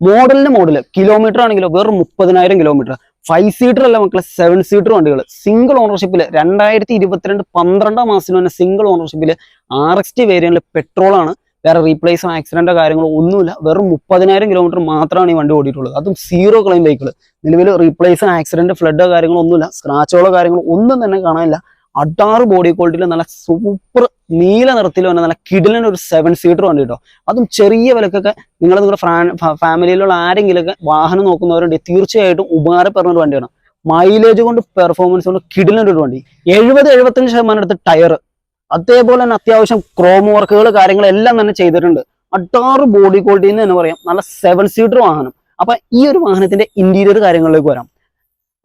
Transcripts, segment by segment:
Model kilometre ആണെങ്കിലോ വെറും 30,000 kilometre. 5 seater അല്ല മക്കളെ, 7 സീറ്റർ വണ്ടികൾ സിംഗിൾ ഓണർഷിപ്പിൽ 2022 12 മാസത്തിൽ തന്നെ സിംഗിൾ ഓണർഷിപ്പിൽ RXT വേരിയന്റിൽ പെട്രോൾ ആണ്. വേറെ റീപ്ലേസോ ആക്സിഡന്റോ കാര്യങ്ങളോ ഒന്നുമില്ല. വെറും 30,000 കിലോമീറ്റർ മാത്രമാണ് ഈ വണ്ടി ഓടിയിട്ടുള്ളത്. അതും സീറോ ക്ലെയിം വെഹിക്കിൾ. നിലവിൽ റീപ്ലേസോ ആക്സിഡന്റ് ഫ്ലഡോ കാര്യങ്ങളോ ഒന്നുമില്ല. സ്ക്രാച്ചുകളോ കാര്യങ്ങളോ ഒന്നും തന്നെ കാണാനില്ല. അടാറ് ബോഡി ക്വാളിറ്റിയിൽ നല്ല സൂപ്പർ നീല നിറത്തിൽ തന്നെ നല്ല കിടിലൻ ഒരു 7 സീറ്റർ വണ്ടി കേട്ടോ. അതും ചെറിയ വിലക്കൊക്കെ നിങ്ങളുടെ ഫാമിലിയിലുള്ള ആരെങ്കിലുമൊക്കെ വാഹനം നോക്കുന്നവരുണ്ട്, തീർച്ചയായിട്ടും ഉപകാരപ്പെടുന്ന ഒരു വണ്ടിയാണ്. മൈലേജ് കൊണ്ട് പെർഫോമൻസ് കൊണ്ട് കിടിലൻ ഒരു വണ്ടി. 70-75% അടുത്ത് ടയർ, അതേപോലെ തന്നെ അത്യാവശ്യം ക്രോം വർക്കുകൾ കാര്യങ്ങളെല്ലാം തന്നെ ചെയ്തിട്ടുണ്ട്. അടാറ് ബോഡി ക്വാളിറ്റി എന്ന് തന്നെ പറയാം. നല്ല 7 സീറ്റർ വാഹനം. അപ്പൊ ഈ ഒരു വാഹനത്തിന്റെ ഇന്റീരിയർ കാര്യങ്ങളിലേക്ക് വരാം.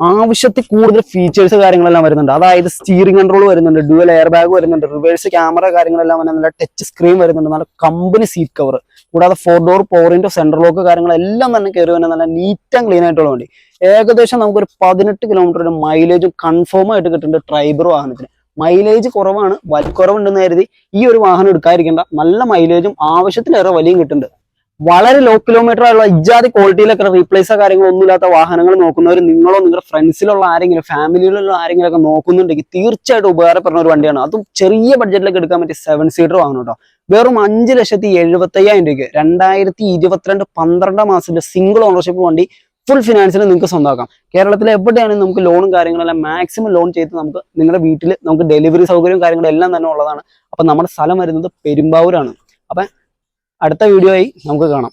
ആവശ്യത്തിൽ കൂടുതൽ ഫീച്ചേഴ്സ് കാര്യങ്ങളെല്ലാം വരുന്നുണ്ട്. അതായത് സ്റ്റിയറിംഗ് കൺട്രോൾ വരുന്നുണ്ട്, ഡ്യുവൽ എയർ ബാഗ് വരുന്നുണ്ട്, റിവേഴ്സ് ക്യാമറ കാര്യങ്ങളെല്ലാം നല്ല ടച്ച് സ്ക്രീൻ വരുന്നുണ്ട്, നല്ല കമ്പനി സീറ്റ് കവർ, കൂടാതെ 4 door power window, central lock കാര്യങ്ങളെല്ലാം തന്നെ കയറി വരുന്ന നല്ല നീറ്റ് ആൻഡ് ക്ലീൻ ആയിട്ടുള്ള വണ്ടി. ഏകദേശം നമുക്കൊരു 18 കിലോമീറ്റർ മൈലേജും കൺഫേം ആയിട്ട് കിട്ടുന്നുണ്ട് ട്രൈബർ വാഹനത്തിന്. മൈലേജ് കുറവാണ്, വലിക്കുറവുണ്ടെന്ന് കരുതി ഈ ഒരു വാഹനം എടുക്കാതിരിക്കേണ്ട. നല്ല മൈലേജും ആവശ്യത്തിലേറെ വലിയും കിട്ടുന്നുണ്ട്. വളരെ ലോ കിലോമീറ്റർ ആയുള്ള ഇജാതി ക്വാളിറ്റിയിലൊക്കെ റീപ്ലേസോ കാര്യങ്ങളോ ഒന്നുമില്ലാത്ത വാഹനങ്ങൾ നോക്കുന്നവർ നിങ്ങളോ നിങ്ങളുടെ ഫ്രണ്ട്സിലുള്ള ആരെങ്കിലും ഫാമിലിയിലുള്ള ആരെങ്കിലും ഒക്കെ നോക്കുന്നുണ്ടെങ്കിൽ തീർച്ചയായിട്ടും ഉപകാരപ്പെടുന്ന ഒരു വണ്ടിയാണ്. അതും ചെറിയ ബഡ്ജറ്റിലേക്ക് എടുക്കാൻ പറ്റിയ 7 സീറ്റർ വാങ്ങണം കേട്ടോ. വെറും 5,75,000 രൂപയ്ക്ക് 2022 12 മാസത്തിന്റെ സിംഗിൾ ഓണർഷിപ്പ് വണ്ടി ഫുൾ ഫിനാൻസിൽ നിങ്ങൾക്ക് സ്വന്തമാക്കാം. കേരളത്തിലെ എവിടെയാണെങ്കിലും നമുക്ക് ലോണും കാര്യങ്ങളെല്ലാം മാക്സിമം ലോൺ ചെയ്ത് നമുക്ക് നിങ്ങളുടെ വീട്ടിൽ നമുക്ക് ഡെലിവറി സൗകര്യവും കാര്യങ്ങളും എല്ലാം തന്നെ ഉള്ളതാണ്. അപ്പൊ നമ്മുടെ സ്ഥലം വരുന്നത് പെരുമ്പാവൂരാണ്. അപ്പൊ അടുത്ത വീഡിയോ ആയി നമുക്ക് കാണാം.